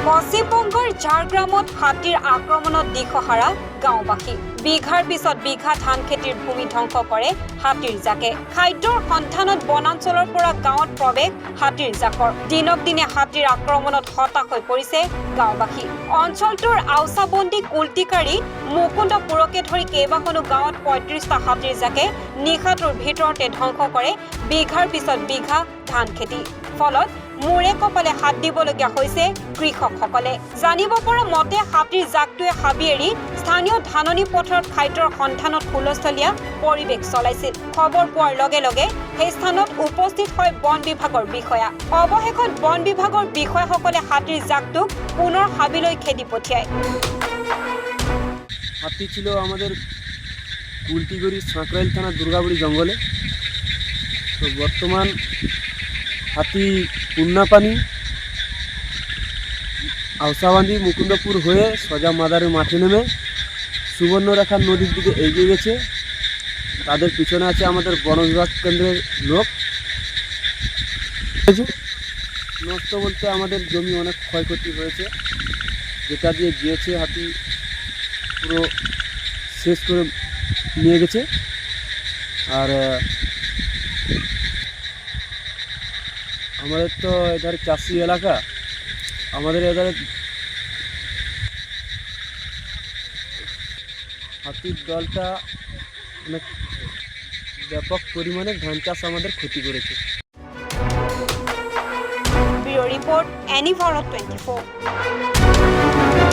পশ্চিমবংগৰ ঝাৰগ্ৰামত হাতীৰ আক্ৰমণত দিশহাৰা গাঁওবাসী বিঘাৰ পিছত বিঘা ধান খেতিৰ ভূমি ধ্বংস কৰে হাতীৰ জাকে খাদ্যৰ সন্ধানত বনাঞ্চলৰ পৰা গাঁৱত প্ৰৱেশ হাতীৰ জাকৰ দিনক দিনে হাতীৰ আক্ৰমণত হতাশ হৈ পৰিছে গাঁওবাসী অঞ্চলটোৰ আউচাবন্দী কুলটিকাৰী মুকুন্দপুৰকে ধৰি কেইবাখনো গাঁৱত ৩৫টা হাতীৰ জাকে নিশাটোৰ ভিতৰতে ধ্বংস কৰে বিঘাৰ পিছত বিঘা ধান খেতি ফলত মুৰে কপালে হাত দিবলগীয়া হৈছে কৃষকসকলে জানিব পৰা মতে হাতীৰ জাকটোৱে হাবি এৰি স্থানীয় ধাননি পথাৰত খাদ্যৰ সন্ধানত হুলস্থলীয়া পৰিৱেশ চলাইছিল খবৰ পোৱাৰ লগে লগে সেই স্থানত উপস্থিত হয় বন বিভাগৰ বিষয়া অৱশেষত বন বিভাগৰ বিষয়াসকলে হাতীৰ জাকটোক পুনৰ হাবিলৈ খেদি পঠিয়ায় হাতি ছিল আমাদের কুলটিগড়ি সাঁকরাইল থানা দুর্গাবুড়ি জঙ্গলে তো বর্তমান হাতি পুন্নাপানি আউসাবান্দি মুকুন্দপুর হয়ে সোজা মাদারের মাঠে নেমে সুবর্ণরেখা নদীর দিকে এগিয়ে গেছে তাদের পিছনে আছে আমাদের বন বিভাগ কেন্দ্রের লোক নষ্ট বলতে আমাদের জমি অনেক ক্ষয়ক্ষতি হয়েছে যেটা দিয়ে গিয়েছে হাতি পুরো শেষ করে নিয়ে গেছে আর আমাদের তো এধারে চাষি এলাকা আমাদের এধারে হাতির দলটা অনেক ব্যাপক পরিমাণে ধান চাষ আমাদের ক্ষতি করেছে ব্যুরো রিপোর্ট এনি ভারত 24